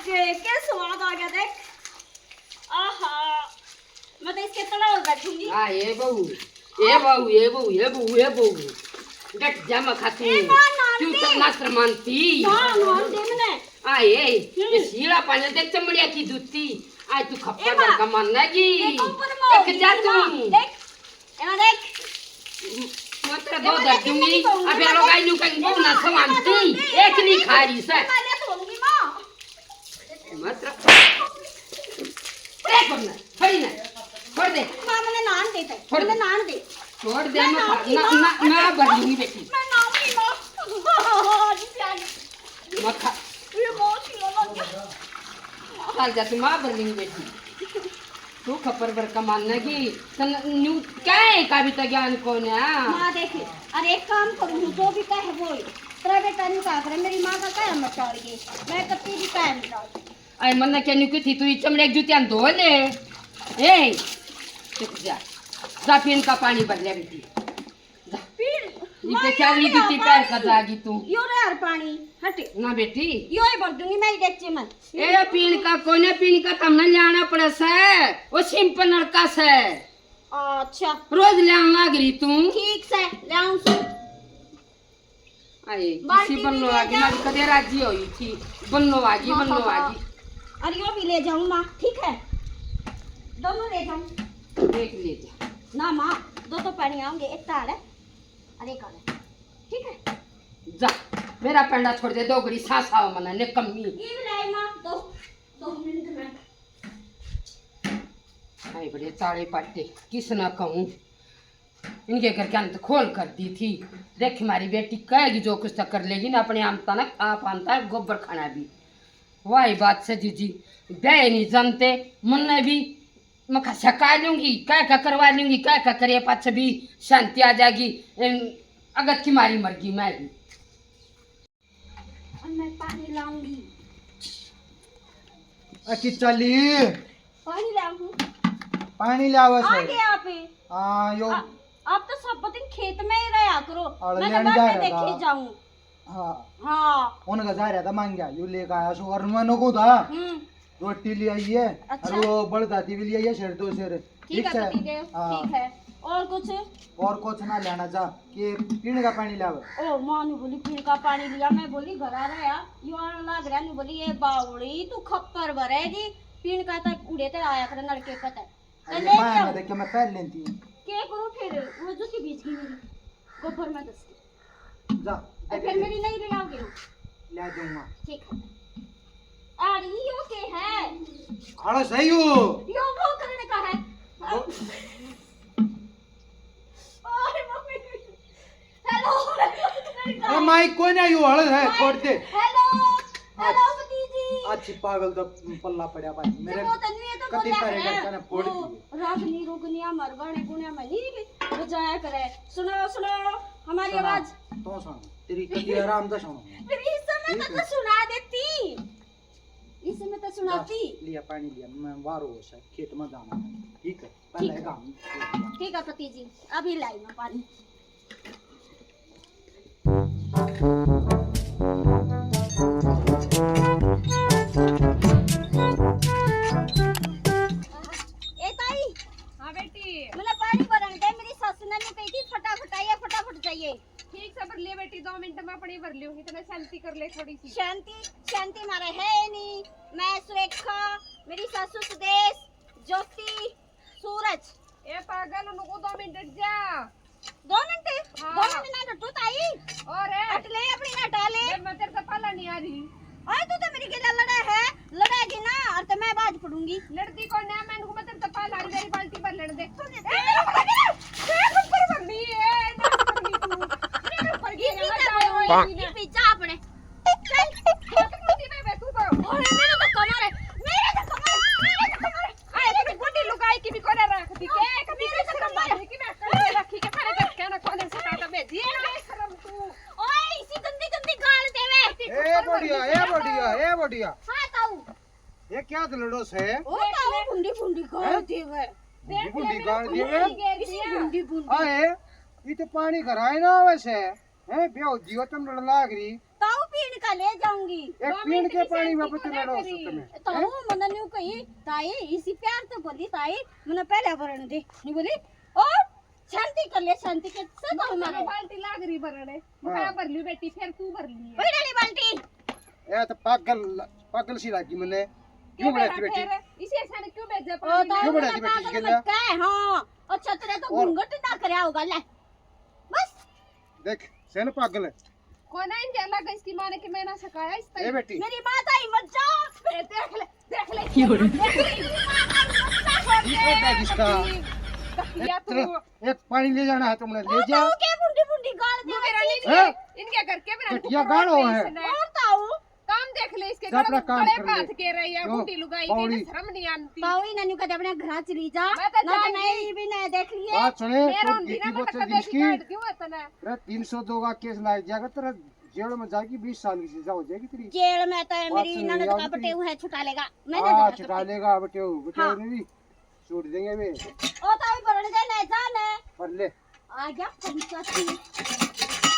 क्या स्वाद आ गया देख। आहा, मैं तो इसके तले और बैठूंगी। हाँ ये बहू, ये बहू, ये बहू, ये बहू, ये बहू। देख जमा खाती क्यों तक नास्त्र मानती? हाँ मान दे मैंने। हाँ ये शीला पानी देख चमड़िया की दूती। आज तू खप्पर पर का मानना जी। देख जा तू। देख, एमा देख। मात्र दो दर दूंगी। अब ये लोग आई नु कहीं वो ना समानती। एक नहीं खा रही से। मैं ले दूंगी माँ। मात्र एक और ना, छोड़ी ना, छोड़ दे। माँ मैंने नान दे थे, छोड़ मैंने दे। नान दे। छोड़ दे मैं भर लूंगी बेटी। मैं नाऊंगी माँ। मत खा। ये बहुत ही लगा क्या? चल जा तू माँ भर लूंगी बेटी। तू खप्पर पर का मानना की सन न्यू क्या है का भी तो ज्ञान कौन है? माँ देखे, अरे एक काम करूँ जो भी कहे वो ही। तेरा बेटा नहीं कहा करे, मेरी माँ का क्या मचाड़ गई, मैं कभी भी क्या मचाड़। आई मन क्या न्यू की थी तू ये चमड़े की जूतियां धो ले। ए चुप जा, जा पीन का पानी भर ले बेटी। जा ये पे क्या ली जूती पैर का जागी तू। यो रे यार पानी हटे ना बेटी यो ही भर दूंगी मैं डेक्ची में। ए पीन का कोने पीन का तमने लाना पड़ा से वो सिंपल नलका से अच्छा रोज लान लाग रही तू। ठीक से लाऊं सु। आई बाल्टी किसी भी बननो ले आगी जा। ना कदे राजी होई थी बननो आगी हाँ, बननो हाँ, आगी। अरे यो भी ले जाऊं माँ, ठीक है दोनों ले जाऊं। देख ले जा ना माँ दो तो पानी आऊंगे, एक तार है अरे एक है, ठीक है। जा मेरा पेंडा छोड़ दे दो घड़ी सांस आओ मना ने कमी। ये भी लाई माँ, दो दो मिनट में। आई बड़े चाड़े पाटे किस ना कहूँ इनके घर के अंत खोल कर दी थी। देख हमारी बेटी कहेगी जो कुछ तक कर लेगी ना अपने आमता ना आप आमता है गोबर खाना भी। वही बात से जीजी गए नहीं जानते मुन्ने भी मैं सका लूंगी क्या करवा लूंगी क्या करे पाछ भी शांति आ जाएगी। अगत की मारी मरगी मैं भी। और मैं पानी लाऊंगी, अच्छी चली पानी लाऊं। पानी लावा आ से गए आप ही। हाँ यो आप तो सब दिन खेत में ही रहा करो, और मैं तो लेने बाद जा में रहा देखे था। जाऊं। हाँ हाँ उनका जा रहा था मांग गया यू लेकर आया सो और मैं को था हम्म रोटी ले आई है अच्छा। और वो बड़ दादी भी ले आई है शेर दो शेर ठीक है पति देव, हाँ ठीक है। और कुछ? और कुछ ना लेना जा कि पीने का पानी लावे। ओ माँ ने बोली पीने का पानी लिया, मैं बोली घर आ रहा यो लग रहा नहीं, बोली ये बावड़ी तू खप्पर भरेगी पीने का तक उड़े ते आया कर नलके पता है। अरे माया में देख के मैं पहन लेती हूँ क्या करूँ फिर वो जो की बीच गई मेरी गोबर में दस जा और फिर मेरी नहीं ले आओगे ना? ले दूंगा। ठीक है। अरे यो के है खड़ा सही हो यो वो करने का है। ओए मम्मी हेलो अरे माई कोई नहीं यू हड़ है छोड़ दे। हेलो हेलो भतीजी। अच्छी पागल तो पल्ला पड़ा भाई मेरे वो तन्वी है तो कति बोला करेगा है कहना फोड़ दी। रागनी रुगनिया मरगणे गुणिया में नहीं बजाया करे। सुनो सुनो हमारी आवाज तो सुन तेरी कति आराम से सुनो। फिर इस समय तक तो सुना देती, इस समय तो सुनाती। लिया पानी लिया मैं वारो से खेत में जाना है ठीक है पहले ठीक है। काम ठीक है पति जी अभी लाई मैं पानी। ए ताई। हाँ बेटी मुझे पानी भरने दे, मेरी सास ने नहीं कही थी फटाफट आइए फटाफट जाइए। ठीक से भर लिया बेटी 2 मिनट में अपनी भर लियो इतना शांति कर ले थोड़ी सी। शांति शांति मारे है नहीं। मैं सुरेखा, मेरी सासू सुदेश, ज्योति, सूरज। ए पागल उनको 2 मिनट जा। 2 मिनट हाँ। 2 मिनट ना डटू ताई और है अटले अपनी ना डाले। मैं तेरे से पाला नहीं आ रही। अरे तू तो मेरी गिला लड़ा है, लड़ेगी ना और तो मैं बाज पड़ूंगी। लड़ती को ना मैं इनको तेरे से पाला नहीं मेरी बाल्टी भर लेने दे। ये पिज्जा अपने चल अरे मेरा तो कमर है, मेरा तो कमर, मेरा तो कमर। आए तो गुड्डी लुगाई की भी कोने रख दी के कभी के शर्म आ की मैं कर रखी के खाने कर के ना कोने से काटा भेजी है शर्म तू। ओए इसी गंदी गंदी गाल देवे। ए बढ़िया ए बढ़िया हाँ ताऊ ये क्या लड़ो से ओ ताऊ बुंडी बुंडी गाल देवे। बुंडी गाल दिए इसी बुंडी बुंडी आए ये तो पानी कराए ना वैसे हैं बेओ जियो तुम लड़ लाग रही ताऊ पीने का ले जाऊंगी। एक पीण के पानी में बच्चे लड़ो सकते में तो मन न्यू कही ताई इसी प्यार तो बोली ताई मैंने पहले भरण दे नहीं बोली और शांति कर ले शांति के सब हमारे बाल्टी लाग रही भरने मैं भर ली बेटी फिर तू भर ली कोई डाली बाल्टी ए तो पागल सी लागी मैंने क्यों बनाती बेटी इसे ऐसा क्यों भेजा ओ पानी क्यों बनाती बेटी इसके लिए क्या है हां अच्छा तेरे तो घूंघट ना करया होगा ले बस देख सेन पागल है कौन है इनके अलग इसकी मां ने कि मैं ना सकाया इस ए बेटी मेरी माता ही मत जा देख ले ये बैग इसका या तू एक पानी ले जाना है तुमने ले जा तो के बुंडी बुंडी गाल दे मेरा हैं? नहीं इनके घर के मेरा घटिया गालो है और ताऊ काम देख ले इसके जा अपना काम बड़े कर ले। बात के रही है क्यों? बूटी लुगाई बावड़ी। की शर्म नहीं आती ताऊ नन्नू का अपने घर चली जा मैं तो ना तो जाएंगी। नहीं भी नहीं देख लिए बात सुने मेरा तो उंडी ना दीदी मैं बच्चे कभी जिसकी शिकायत क्यों इतना तेरा 302 का केस लाया जाएगा तेरा जेल में जाएगी 20 साल की सजा हो जाएगी तेरी जेल में तो बात मेरी सुन, ननद यार, का तेरी- बटे हुए छुटा लेगा मैं हां नहीं छुटा लेगा बेटे हाँ। ने भी छोड़ देंगे वे ओ ताऊ भरण दे नहीं जाने पर ले आ जा पंचायती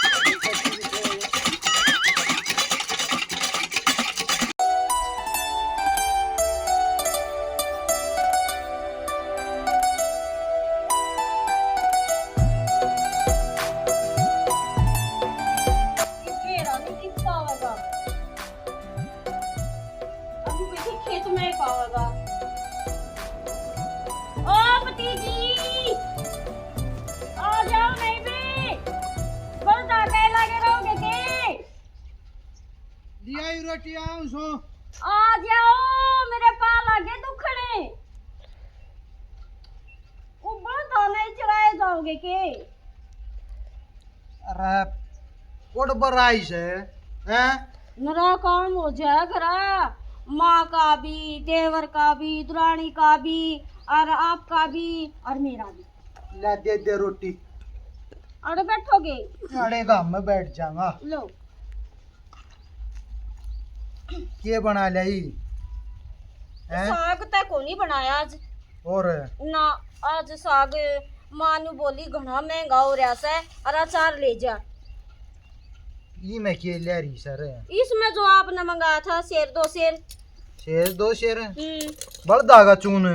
खेत में पावेगा ओ भतीजी आ जाओ नहीं भी बहुत धागे लगे रहोगे के लिया ही रोटी आऊं सो आ जाओ मेरे पा लगे दुखने ऊपर दाने चढ़ाए जाओगे के अरे कोड बराइस है हैं मेरा काम हो जाए घरा माँ का भी देवर का भी दुरानी का भी और आपका भी और मेरा भी ला दे दे रोटी और बैठोगे अरे गांव में बैठ जाऊंगा लो ये बना ली हैं साग तक को नहीं बनाया आज और ना आज साग माँ ने बोली घना महंगा हो रहा है और अचार ले जा ये मैं के ले रही सर इसमें जो आपने मंगाया था शेर दो शेर शेर दो शेर चून बड़ दागा चून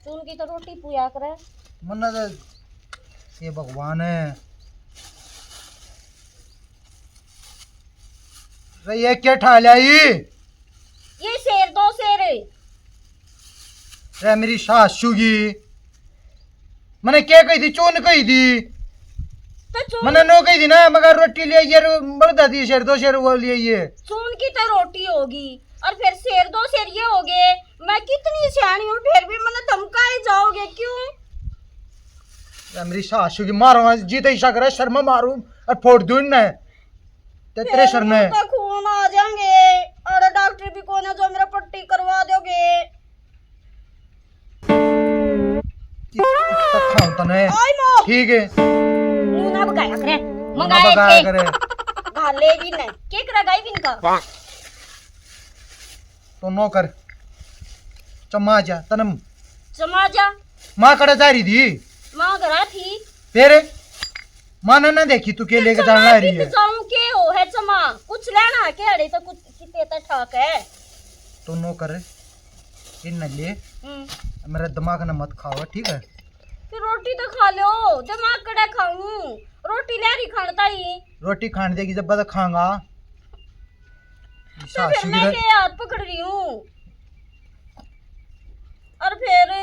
चून की तो रोटी पुया करे मन्ना तो ये भगवान है रे ये क्या ठा लिया ये शेर दो शेर है रे मेरी सासू की मैंने क्या कही थी चून कही थी तो चून मैंने नो कही थी ना मगर रोटी ले ये बड़ दादी शेर दो शेर वो लिए ये चून की तो रोटी होगी और फिर शेर दो शेर ये हो गए मैं कितनी सियानी हूँ फिर भी मैंने धमकाए जाओगे क्यों रे मेरी सासू की मारूंगा जीते ही शक शर्मा मारू और फोड़ दूं ना ते तेरे सर में तो खून आ जाएंगे और डॉक्टर भी कौन है जो मेरा पट्टी करवा दोगे खाऊं तने आई मो ठीक है नू ना बगाया करे ना मंगाए बगाया के करे गाले भी नहीं के करा गाई भी इनका तो नो कर चम्मा जा तनम समाजा माँ कड़ा जा रही थी माँ घरा थी फिर माँ ने ना देखी तू के लेके जाना रही है जाऊं के हो है चमा कुछ लेना है के अड़े तो कुछ कितने तक ठाक है तो नो कर इन न ले मेरा दिमाग न मत खाओ ठीक है फिर रोटी तो खा लो दिमाग कड़ा खाऊं रोटी ले रही खानता ही रोटी खाने देगी जब बता खाऊंगा तो फिर सासू मैं की के हाथ पकड़ रही हूँ और फिर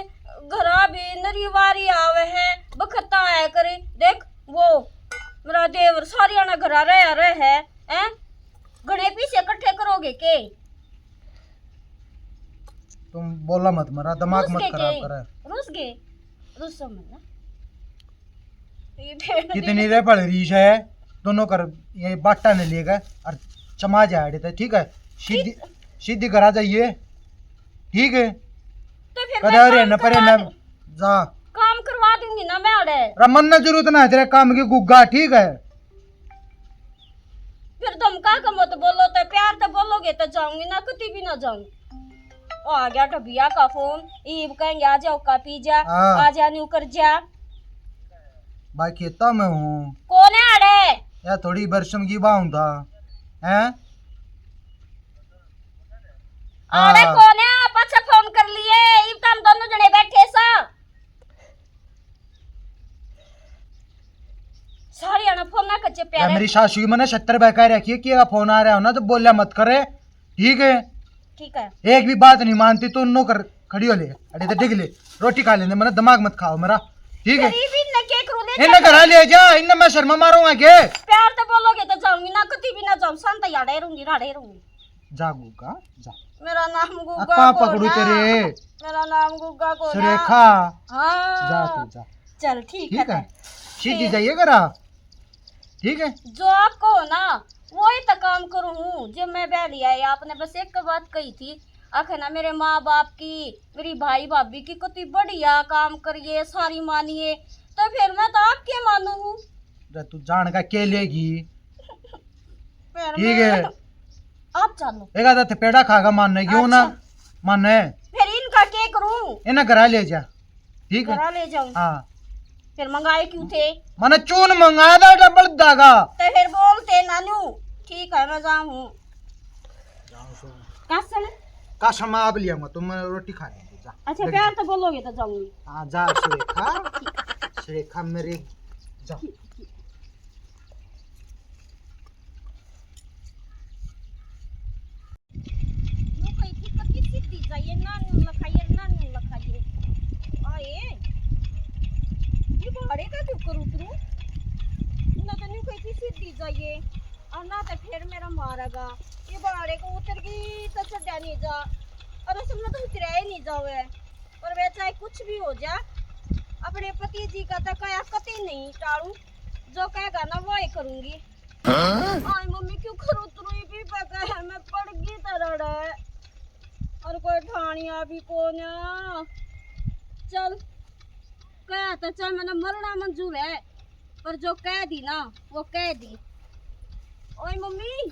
घरा भी नरीवारी आवे है बखता आया करे देख वो मेरा देवर सारियाना घरा रहे हैं घने पीछे इकट्ठे करोगे के तुम बोला मत मेरा दिमाग रुस मत गए खराब के? करे रुस गए रुस समझना ये भेड़ कितनी रे पड़ रही है दोनों कर ये बाटा ने लेगा और चमा जाए थे ठीक है सीधी सीधी करा जाइए ठीक है तो फिर कदा मैं रे काम न परे करवा न दूं- जा काम करवा दूंगी ना मैं अड़े रमन न जरूरत ना है तेरे काम की गुग्गा ठीक है फिर धमका के मत बोलो तो प्यार तो बोलोगे तो जाऊंगी ना कभी भी ना जाऊं ओ आ गया टबिया का फोन ईब कहेंगे आ जाओ का पी जा हाँ। आ जा न्यू कर जा भाई खेता में हूँ कौन है अड़े या थोड़ी बरसम की बाहूं था हैं अरे कौन है आप अच्छा फोन कर लिए इब तो हम दोनों जने बैठे सा सारी आना फोन ना कच्चे या प्यारे मेरी सासू की मैंने 70 बहका रखी है कि अगर फोन आ रहा हो ना तो बोलिया मत करे ठीक है ठीक है एक भी बात नहीं मानती तो नो कर खड़ी हो ले अरे तो डिग ले रोटी खा लेने मैंने दिमाग मत खाओ मेरा ठीक है गरीबी न के करू ले इन्हें घर ले जा इन्हें मैं शर्मा मारूंगा के प्यार तो बोलोगे तो जाऊंगी ना कती भी ना जाऊं शांत याड़े रहूंगी राड़े रहूंगी जागू का जा मेरा नाम गुग्गा अक्का को पकड़ू ना। तेरे मेरा नाम गुग्गा को ना। सुरेखा जा हाँ तू जा चल ठीक ठीक है है सीधी जाइए करा ठीक है जो आपको हो ना वही तो काम करूँ हूँ जब मैं ब्याह लिया है आपने बस एक बात कही थी आखिर ना मेरे माँ बाप की मेरी भाई भाभी की कितनी बढ़िया काम करिए सारी मानिए तो फिर मैं तो आपके मानू हूँ तू जान का के लेगी फिर ठीक है मैं- आप चलो एक आधा थपेड़ा खागा मानने क्यों ना माने फिर इनका क्या करूँ इन्हें घर ले जा ठीक है घरा ले जाऊँ हाँ फिर मंगाए क्यों थे मैंने चून मंगाया था डबल दागा तो फिर बोलते नानू ठीक है मैं जाऊँ कहाँ से चले? का समा अब लिया तुम रोटी खा लेंगे जा अच्छा प्यार तो बोलोगे तो जाऊंगी हाँ जा सुरेखा सुरेखा मेरे जा यूं कहीं थी कति सीधी जाइए नानू लखाइए आए ये भाड़े का क्यों करूँ तू ना तो यूं कहीं थी सीधी जाइए और ना तो फिर मेरा मारेगा ये भाड़े को उतर गई तो चढ़ा नहीं जा और असल में तो उतरा ही नहीं जावे और वे चाहे कुछ भी हो जा अपने पति जी का तो क्या कति नहीं टालू जो कहेगा ना वो ही करूंगी आई मम्मी क्यों करूँ तू भी पका है मैं पड़ गई तरड़ है और कोई ठानिया भी को ना चल कह तो चल मैंने मरना मंजूर है पर जो कह दी ना वो कह दी ओए मम्मी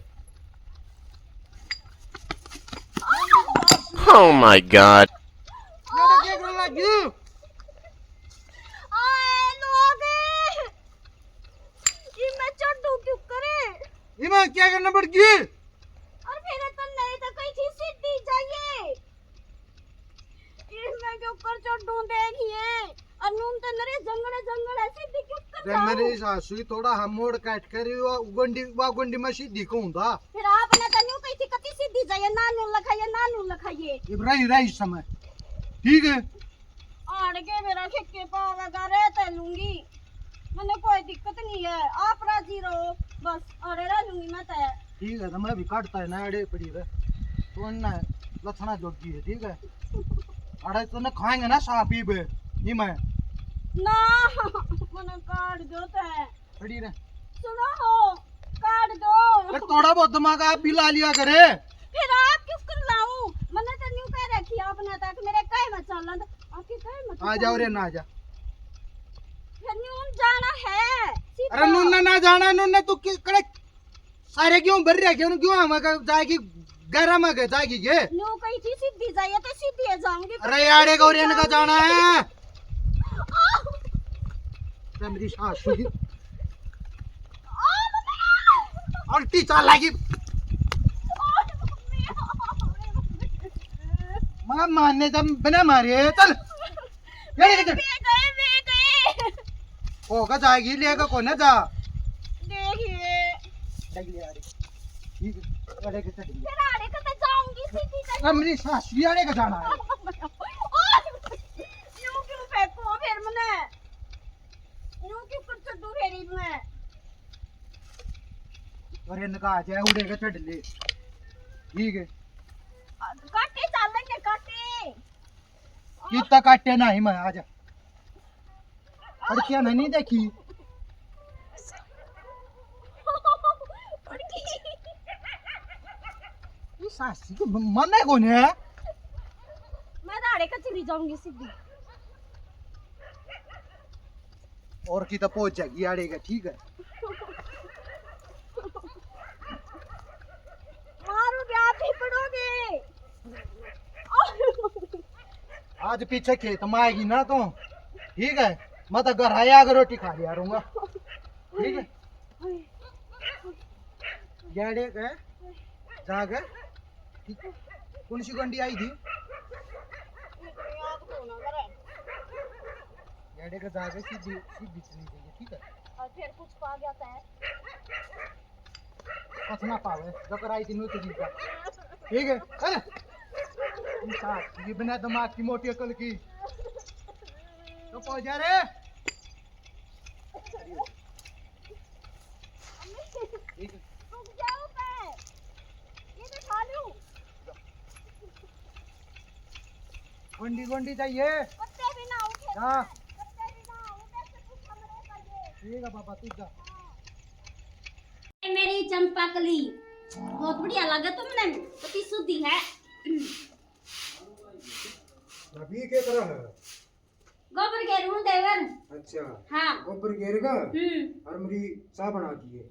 Oh my god. आए लोग ये मैं चढ़ू क्यों करे इमा क्या करना पड़ गई और फिर तो नहीं तो कहीं थी सीधी जाइए ये मैं क्यों कर चढ़ू देखिए और नून तो नरे जंगल है सीधी क्यों कर जाऊं? मेरी सासू थोड़ा हम मोड़ काट कर वा गोंडी में सीधी कहूं था फिर आपने तो न्यू कही थी कति सीधी जाइए नानू लखाइए इब्राहिम रही समय ठीक है आड़ के मेरा ठेके पावेगा रहते लूंगी मैंने कोई दिक्कत नहीं है आप राजी रहो बस अरे रह लूंगी मैं तो ठीक है तो मैं भी काटता है ना अड़े पड़ी है तो ना लथना जोगी है ठीक है अड़े तो ना खाएंगे ना साफ ही बे नहीं मैं ना मैंने काट दो तो है पड़ी रहे सुनो हो काट दो अरे थोड़ा बहुत दिमाग आप भी ला लिया करे फिर आप क्यों कर लाऊं मैंने तो न्यू कह रखी आपने तक मेरे कहे मत चलना तो आपके कहे मत आ जाओ रे ना जा फिर न्यू जाना है सीधा। अरे नुन्ना ना जाना नुन्ना तू कड़े सारे क्यों भर रहे क्यों हम जाएगी गैरा में जाएगी के न्यू कही थी सीधी जाइए तो सीधी जाऊंगी अरे यारे गौरियन का जाना है मेरी सासू की उल्टी चाल लगी मैं मारने जब बिना मारे चल ये गए होगा जाएगी लेगा कौन जा देखिए ठीक है अरे के चल फिर आड़े का तो जाऊंगी सीधी जाइए मेरी सासू यारे का जाना है न्यू क्यों फेंको फिर मैंने न्यू क्यों कर चढ़ू फेरी में और इनका आ जाए उड़ेगा चढ़ ले ठीक है काटे चलेंगे काटे कितना काटे ना ही मैं आ जा लड़कियां नहीं देखी ये सासी को मन है कौन है मैं दाड़े का चली जाऊंगी सीधी और की तो पहुंच जाएगी आड़ेगा ठीक है मारू ब्याह भी पड़ोगे आज पीछे खेत में आएगी ना तो ठीक है मैं तो घर आया अगर रोटी खा लिया रहूंगा ठीक है गैडे का जाग है ठीक। कौन सी गंडी आई थी? गैडे का जाग है सीधी सीधी चलनी चाहिए ठीक है। और फिर कुछ पा जाता है कथना पावे जकर आई थी नो तो जीता ठीक है। अरे इंसान ये बिना दिमाग की मोटी अकल की तो पहुंच जा रे। ठीक है रुक जाओ मैं ये दिखा लूं। गंडी गंडी चाहिए कुत्ते भी ना उठे हाँ कुत्ते भी ना उठे से कुछ हमरे कर ठीक है बाबा तू जा। दे मेरी चंपाकली बहुत बढ़िया लगे तुमने कितनी शुद्धि है। अभी क्या कर रहा है? गोबर घेरूं देवर। अच्छा हाँ गोबर घेरेगा और मेरी चाय बना दिए।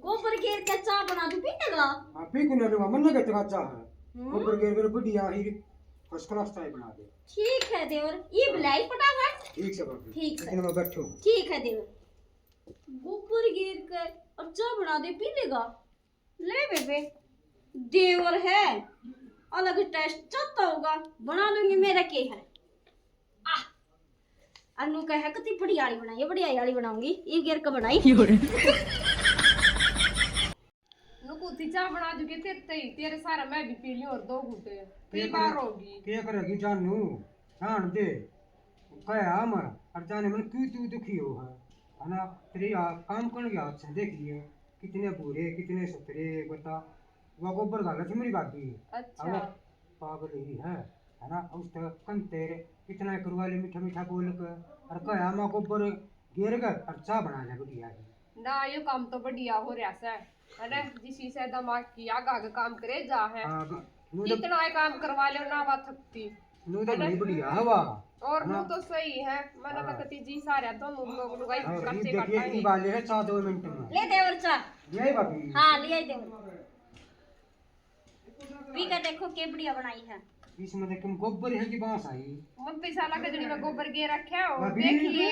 गोबर घेर के चाय बना दूं पीटेगा। हाँ पी को ना मन ना कहते चाह है गोबर घेर कर बढ़िया ही फर्स्ट क्लास चाय बना दे। ठीक है देवर ये बुलाई फटाफट। ठीक से बाबू ठीक है लेकिन मैं बैठूं। ठीक है देवर गोबर घेर कर और चाय बना दे पी लेगा। ले बेबे देवर है अलग टेस्ट चाहता होगा बना लूंगी मेरा के है। अनु कहे कितनी बढ़िया वाली बनाई है बढ़िया वाली बनाऊंगी ये घेर का बनाई। नुकुती चाय बना दूंगी तेरे सारा मैं भी पी लियो और 2 घूंटे कई बार होगी। क्या करेगी जानू जान दे कह हम और जाने मन क्यों तू दुखी हो है ना। तेरी काम करने के हाथ से देखिए कितने बुरे कितने सुथरे बता। वो गोबर डाला थी मेरी भाभी। अच्छा पागल ही है ना। उस तक कम तेरे कितना करवा ले मीठा मीठा बोल कर और कह हम गोबर घेर कर और चाय बना ले बढ़िया ना ये काम तो बढ़िया हो रहा है ना जिसी से दिमाग की आगा आगा काम करे जा है जितना ये काम करवा ले ना बात थकती नू तो नहीं बढ़िया हवा और नू तो सही है मैंने तो कती जी सारे दोनों लोग लुगाई और कच्चे देखिए काटा इतनी है। वाले है 4-2 मिनट में ले देवर चाय। यही भाभी हाँ ले देवर पी कर देखो के बढ़िया बनाई है। इसमें देखो गोबर है कि बांस आई मुंती साला कजड़ी में गोबर गे रखे हो भाभी। देखिए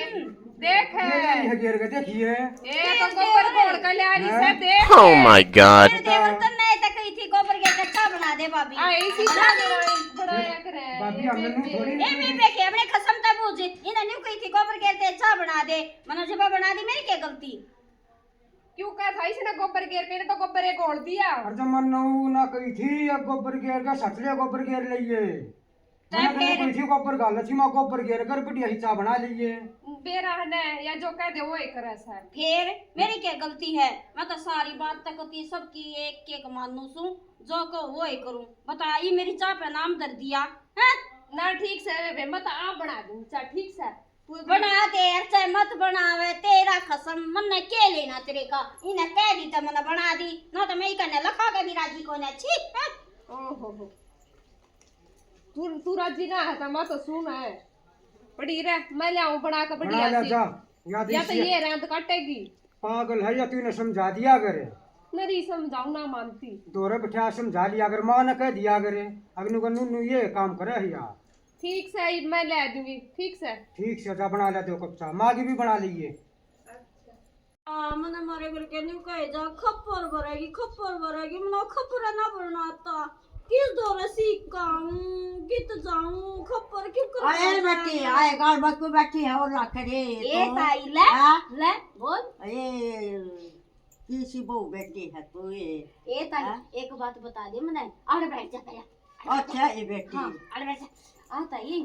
देख ये नहीं है घेर के देखिए ये तो गोबर घोड़ कर ले आ रही से देख Oh my god. मेरे देवर तो नहीं तक कही थी गोबर के कच्चा बना दे भाभी। ऐसी बनाया करे भाभी हमने नू थोड़ी ए बेबे के हमने कसम तब बुझ इन्हें न्यू कही थी गोबर के अच्छा बना दे मनो जब बना दी मेरी क्या गलती। क्यों कहा था इसने गोबर घेर के तो गोबर एक घोड़ दिया और जब मन ना कही थी अब गोबर घेर का सचले गोबर घेर लिए मैंने तो कही थी गोबर गाल थी मां गोबर घेर कर बढ़िया ही चाय बना लिए। बेरा है या जो कह दे वो ही करे सर फिर मेरी क्या गलती है मैं तो सारी बात तक होती सबकी एक एक मानू सू जो को वो ही करूं बता ये मेरी चाय पे नाम दर दिया है ना ठीक से वे मत आप बना दूं चा ठीक से बना दे चाहे मत बनावे तेरा कसम मन ने के लेना तेरे का इन्हें कह दी तो मैंने बना दी ना तो मैं ही करने लखा के भी राजी को ने छी। ओहो हो तू राजी ना है तो मैं तो सुन है पड़ी रे मैं ले आऊं बना के बढ़िया बना ले सी जा याद या तो ये रंद काटेगी पागल है या तूने समझा दिया करे नहीं समझाऊं ना मानती दोरे बिठा समझा लिया अगर मां ने कह दिया करे अगनु का नू ये काम करे है यार ठीक से मैं ले दूंगी ठीक से जा बना ले दो कप चाय माँ की भी बना लीजिए। मैंने मारे घर के न्यू कहे जा खप्पर भरेगी मनो खप्पर ना बनाता किस दौरे सीखाऊं कित जाऊं खप्पर क्यों कर आए बेटी आए गाल बस को बैठी है और रख रे ए ताई ले ले बोल ये किसी बहू बेटी है तो ये ए ताई एक बात बता दे मैंने आड़ बैठ जा पहले। अच्छा ये बेटी हाँ आड़ बैठ जा आ ताई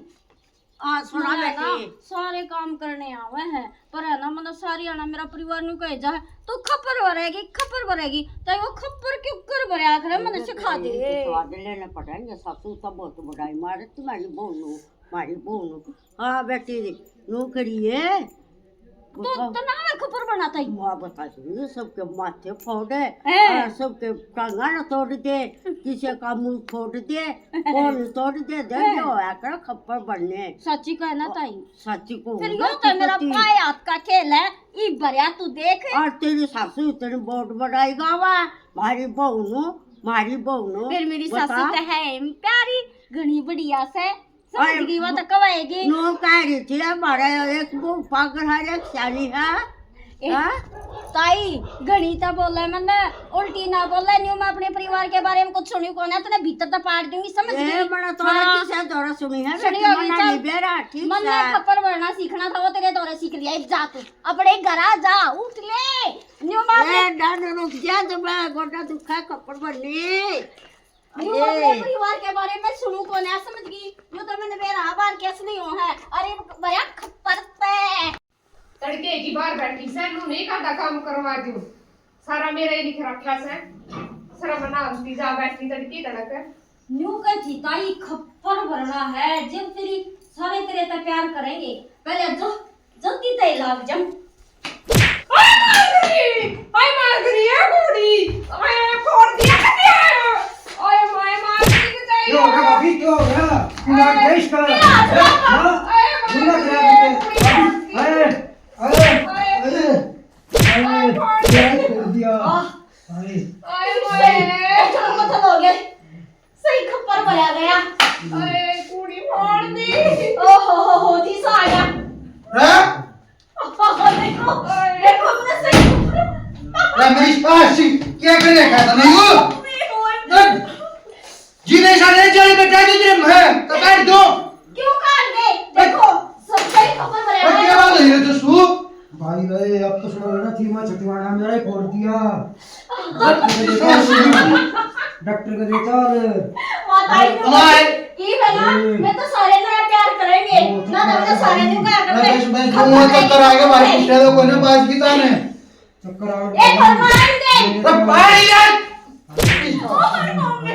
सुना बेटी सारे काम करने आवे हैं पर है ना मतलब सारी आना मेरा परिवार नु कहे जा तो खप्पर भरेगी तो वो खप्पर क्यों कर भरया करे मैंने सिखा दे स्वाद लेने पड़ेंगे सासू सब बहुत बड़ाई मारे तुम्हारी बहू हाँ बेटी नू करिए तो ना मैं खप्पर बनाता ही माँ बता दूंगी सबके माथे फोड़े हैं। और सबके टांगा न तोड़ दे किसी का मुंह फोड़ दे कौन तोड़ दे जो आकर खप्पर बनने सच्ची कहना ताई सच्ची को फिर यो तो मेरा पाए हाथ का खेल है ई भरया तू देख और तेरी सासू इतनी बहुत बड़ाई गावा मारी बहू नु फिर मेरी बता। सासू तो है प्यारी घनी बढ़िया से समझ गई वो तो कवाएगी नो कह रही थी हमारे एक वो पागल है एक सियानी है ए- हाँ? ताई गणिता बोले मैंने उल्टी ना बोले न्यू मैं अपने परिवार के बारे में कुछ सुनी को ना तने भीतर तो पाड़ दूंगी समझ ए गई बड़ा तोरा हाँ। किसे दौरा सुनी है सुनी बेटी होगी, मना चल। नहीं बेरा ठीक मन है में खप्पर भरना सीखना था वो तेरे दौरे सीख लिया अब जा तू अपने घर आ जा उठ ले न्यू मैं ए डांड रुक जा तो मैं गोटा दुखा कपड़ बनी न्यू मैं अपने परिवार के बारे में सुनू को ना समझ गई न्यू तो मैंने मेरा बार कैस नहीं हो है अरे भैया खप्पर पे तड़के की बार बैठी से नू नहीं काटा काम करवा दूं सारा मेरा ही लिख रखा से सारा बना अंती जा बैठी तड़की तड़क न्यू का जीताई खप्पर भरना है जब तेरी सारे तेरे तक प्यार करेंगे पहले जो जल्दी ते लाग जम आई मार गई है बूढ़ी आई फोड़ दिया क्या ओए मार दी के क्यों हो गया भाभी क्यों हो गया तुम्हारा देश का क्या कर दिया अरे आई मोए खत्म हो गए सही खप्पर भरा गया अरे कुड़ी फोड़ दी ओहो दी सा आ गया देखो देखो अपने सही क्या करे खाता नहीं हो जीने सारे चले बेटा जी मैं काट दो क्यों काट दे देखो सब सही खप्पर भरा क्या गया बात है तो सु भाई गए अब तो सुना ना थी मैं छठवाड़ा मेरा ही फोड़ दिया डॉक्टर को दे चल माताई हमारे ई बना मैं तो सारे ना प्यार करेंगे ना तो सारे दिन का करते मैं घूमो चक्कर आएगा भाई पूछे तो कोई ने बात की था ने चक्कर आ ए फरमान दे अरे भाई यार मम्मी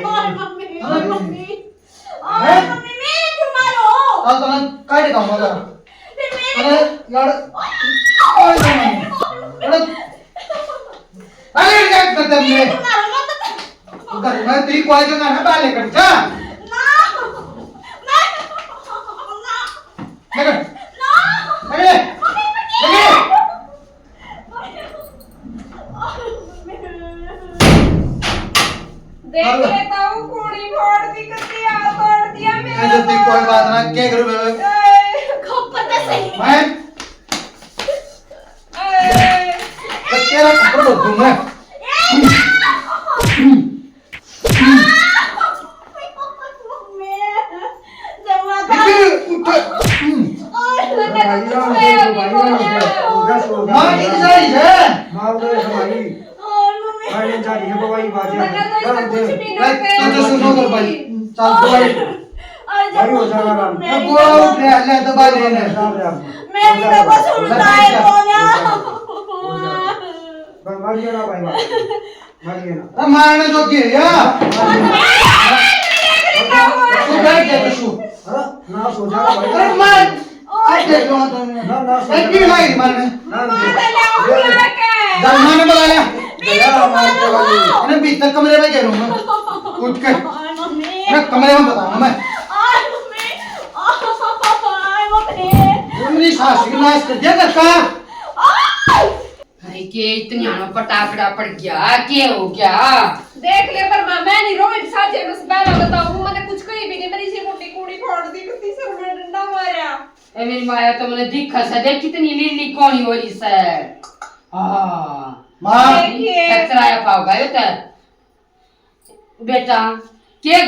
मम्मी मेरे क्यों मारो आज तो काट का मगर फिर मेरे अरे यार ओए अरे अरे क्या करते हमने क्यों मारो मत उधर मैं तेरी कोई जगह ना बाले कर जा ना ना मगर ना अरे अरे देख लेता हूं कुड़ी फोड़ दी कती आ तोड़ दिया मेरा मैं तेरी कोई बात ना क्या करूं मैं खप्पर दे सही मैं तेरा कपड़ा तो दूं मैं मां की सारी है मार दे भाई भाई जा रही है दवाई बाजे तो जो सुनो कर भाई चल भाई भाई हो जाएगा काम मैं को उठ ले ले तो बाले ने मेरी तो बस सुनता है बोला मार दिया ना भाई मार दिया ना मारने जो की या तू बैठ जा तू अरे ना सो जा भाई अरे मार आज देख लो तो ना ना सो एक भी मार मारने ना दरमान ने बुला लिया गया मार के वाली इन्हें भीतर कमरे में कह रहा हूं उठ के मैं कमरे में बताऊंगा मैं मेरी सास की नाश कर दिया का अरे के इतनी आनो पटाखड़ा पड़ गया क्या हो गया देख ले पर मैं नहीं रोई साजे बस पहला बताऊं मैंने कुछ कही भी नहीं मेरी सी मोटी कुड़ी फोड़ दी कती सर में डंडा मारा ए मेरी माया तो मैंने दिखा सा देख कितनी लीली कौनी हो रही से हां मां देखिए कचराया पाव गयो तो बेटा के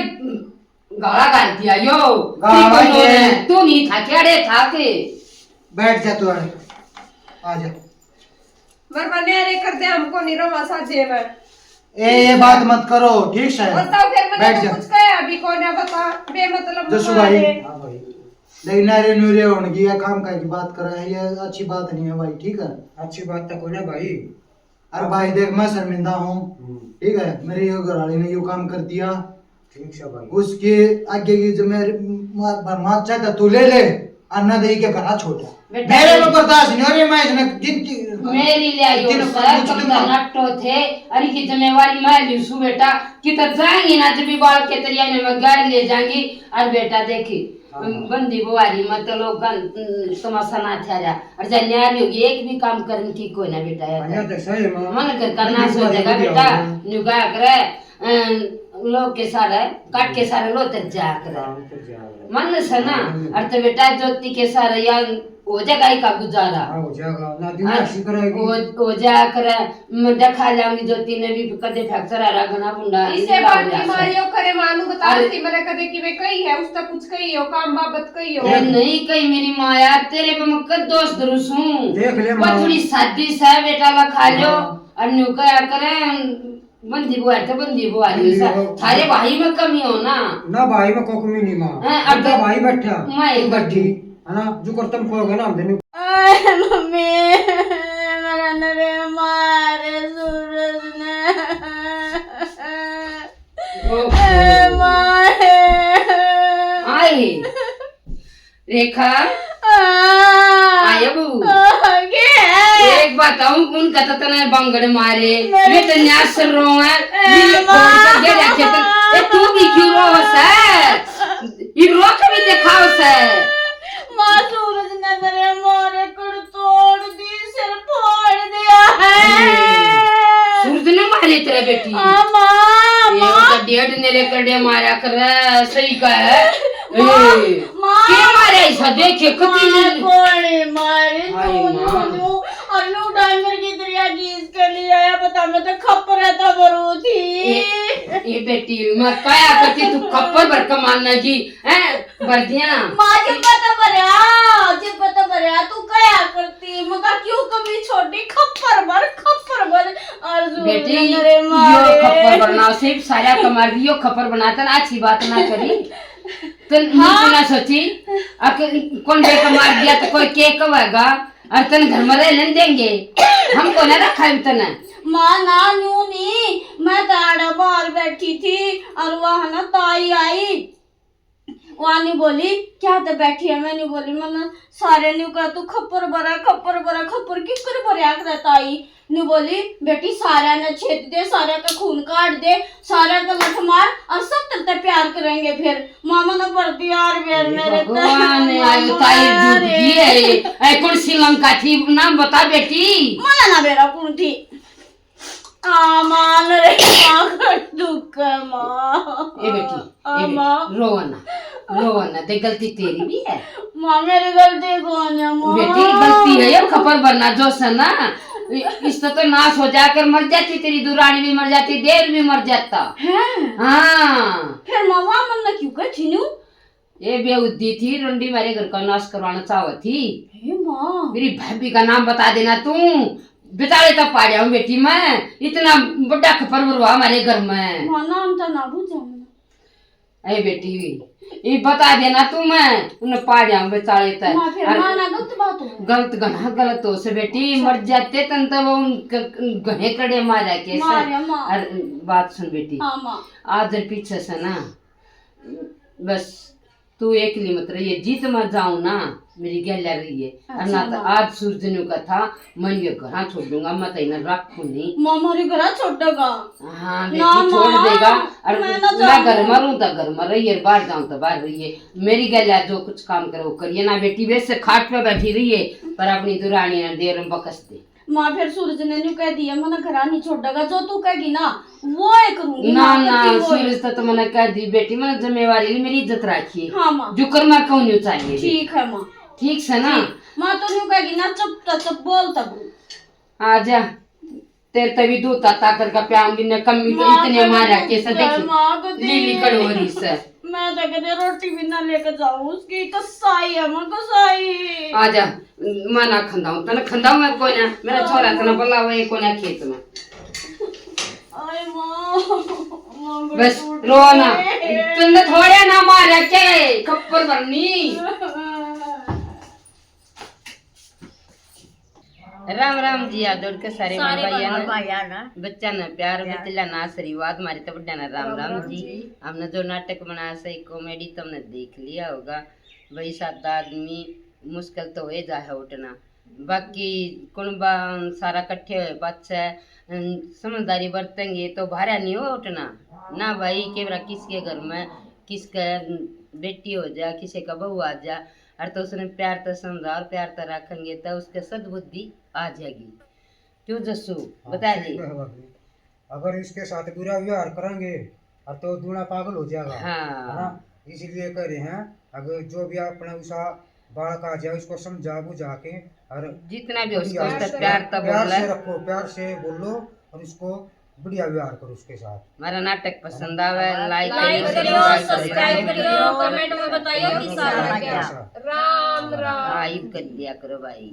गाला गाल दिया यो गाला ये तू नहीं था क्या रे था के बैठ जा तू आ जा बरबाने रे कर दे हमको नहीं रोवा साजे में ये बात मत करो ठीक है बताओ फिर मैंने बैठ तो जा कुछ कहा अभी कौन है बता बेमतलब जसू भाई हां भाई लेकिन अरे नूरे होने ये काम का की बात कर रहे हैं ये अच्छी बात नहीं है भाई ठीक है अच्छी बात तो कोई ना भाई अरे भाई देख मैं शर्मिंदा हूँ ठीक है मेरी घरवाली ने ये काम कर दिया ठीक है भाई उसके आगे की जिम्मेदारी बर्माद चाहता तू ले ले अन्ना दे के घरा छोटा बेटा, मेरे में बर्दाश्त नहीं हो रही मैं इसने मेरी ले आई हो सर तुम तो नट्टो थे अरे की जिम्मेवारी मैं ली सु बेटा कि तो जाएंगी ना जब भी बाल के तरिया ने मैं गाड़ ले जाएंगी और बेटा देखी बंदी बुआरी मत लोग तमाशा ना था जा और जा न्यारी होगी एक भी काम करने की कोई ना बेटा अन्या तो सही है मां मन कर करना सोचेगा बेटा नुगा करे लोग के सारे काट के सारे लो तक जा करे मन से ना और तो बेटा ज्योति के सारे या हो जाएगा ही का गुजारा। हाँ हो जाएगा ना दिन ऐसी करेगी हो जा कर मैं देखा जाऊंगी ज्योति ने भी कदे फ्रैक्चर आ रहा घना बुंडा इसे बात की मारियो करे मानू बता रही मैंने कदे कि वे कही है उसका कुछ कही हो काम बाबत कही हो नहीं कही मेरी माया तेरे पे मैं कद दोस्त दरुस हूँ देख ले वो थोड़ी शादी से बेटा ला खा लो और न्यू क्या करें बंदी बुआ तो बंदी बुआ थारे भाई में कमी हो ना भाई में कोई कमी नहीं माँ अब तो भाई बैठा मैं बैठी है ना जो कर तुम कहोगे ना हम देने मम्मी मेरा नरे मारे सूरज ने मारे आए रेखा आया बू एक बताऊं उनका तो तना बंगड़ मारे ये तो न्यास रो है ये और ये रखे तो ए तू भी क्यों रो से ये रो के भी दिखाओ से मां सूरज ने मेरे मारे कुड़ तोड़ दी सिर फोड़ दिया है सूरज ने मारे तेरे बेटी मां ये तो डेढ़ ने लेकर डे मारा कर सही का है के मारे ऐसा देखे कितनी गोली मारी तू और लू डांगर की दरिया गीज के लिए आया बता मैं तो खपरा था बरू थी ये बेटी मैं क्या करती तू खप्पर भर कमाना की हैं भर दिया ना मां जी पता भरया तू क्या करती मगा क्यों कमी छोटी खप्पर भर और बेटी यो खप्पर भरना सिर्फ सारा कमार दियो खप्पर बनाता ना अच्छी बात ना करी तन ना सोची कौन बेटा मार दिया तो कोई के कहेगा और तन घर में रह देंगे हमको ना रखा है तने माँ ना न्यू नहीं मैं ताड़ा बाहर बैठी थी और वहाँ ना ताई आई वहाँ नहीं बोली क्या तो बैठी है मैं नहीं बोली मैंने सारे न्यू कहा तू खप्पर भरा किस कर भरा कर ताई न्यू बोली बेटी सारा ने छेद दे सारा का खून काट दे सारा का लठ मार और सब तक प्यार करेंगे फिर मामा ने भर दिया और फिर मेरे भगवान आयु ताई दूध की है ऐ कौन श्रीलंका थी नाम बता बेटी माना ना बेरा कौन थी मान रे मां दुख मां ए बेटी रोना ते गलती तेरी भी है मां मेरी गलती कौन है मां बेटी गलती है ये खबर बनना जो सना इससे तो नाश हो जाकर मर जाती तेरी दुरानी भी मर जाती देव भी मर जाता है हाँ फिर मामा मन ने क्यों कही न्यू ये बेउद्दी थी रंडी मेरे घर का नाश करवाना चाहती थी हे मां मेरी भाभी का नाम बता देना तू बिताड़े तब पा जाऊं बेटी मैं इतना बड़ा खपर हुआ हमारे घर में मां नाम तो ना पूछो अरे बेटी ये बता देना तू मैं उन्हें पा जाऊं बेचारे तक मां फिर मां ना गलत बात हो गलत गना गलत हो से बेटी मर जाते तन तब उन गहे कड़े मारा के बात सुन बेटी हां मां आज पीछे से ना बस तू अकेली मत रही जीत मत जाऊं ना मेरी गैलर रही है ना तो आज सूरजनु का था मैं ये घर छोड़ दूंगा मैं तो रखू नहीं मामा रे घर छोड़ देगा हाँ बेटी छोड़ देगा और मैं घर में रहूं तो घर में रहिए बाहर जाऊं तो बाहर रहिए मेरी गैलर जो कुछ काम करे वो करिए ना बेटी वैसे खाट पे बैठी रहिए पर अपनी दुरानी ने देर बकस दे माँ फिर सूरज ने न्यू कह दिया मैंने घर नहीं छोड़ेगा जो तू कहेगी ना वो है करूंगी ना ना सूरज तो मैंने कह दी बेटी मैंने जिम्मेवारी मेरी इज्जत रखी हाँ माँ जो कर मैं कहूँ चाहिए ठीक है माँ ठीक है ना माँ तो न्यू कहेगी ना चुप बोल तब आजा तेरे तभी दूध ताकर का प्याम भी न कमी इतने मारा कैसे देखी लीली कड़ोरी से मैं तो कहते रोटी भी ना लेकर जाऊं उसकी कसाई है मां कसाई आजा मैं ना खंदाऊं तना खंदाऊं मैं कोई ना मेरा छोरा तना बुलावा ये कोई ना खेत में आई मां बस रोना तुमने थोड़े ना मारा के खप्पर भरनी राम राम जी आदर के सारे भैया ना बच्चा ना प्यार बतला ना आशीर्वाद मारे तो बड़ा ना राम राम जी हमने जो नाटक बनाया सही कॉमेडी तुमने देख लिया होगा भाई 7 आदमी मुश्किल तो हो जाए उठना बाकी कुनबा सारा कट्ठे हुए बच्चे समझदारी बरतेंगे तो भारा नहीं हो उठना ना भाई केवरा किसके घर में किसका बेटी हो जा किसी का बहू आ जा और तो उसने प्यार तो समझा और प्यार तो रखेंगे तो उसके सद्बुद्धि आ जाएगी क्यों जस्सू बता दी अगर इसके साथ बुरा व्यवहार करेंगे और तो दूना पागल हो जाएगा हाँ इसलिए कह रहे हैं अगर जो भी अपना उसा बालक आ जाए उसको समझा बुझा के और जितना भी हो उसको बढ़िया उसका प्यार तब प्यार बोला। से रखो, प्यार से बोलो और उसको बढ़िया व्यवहार करो उसके साथ। हमारा नाटक पसंद आवे लाइक लाइक करियो, सब्सक्राइब करियो, कमेंट में बताइयो कि सारा राम राम। हाँ, कर दिया करो भाई।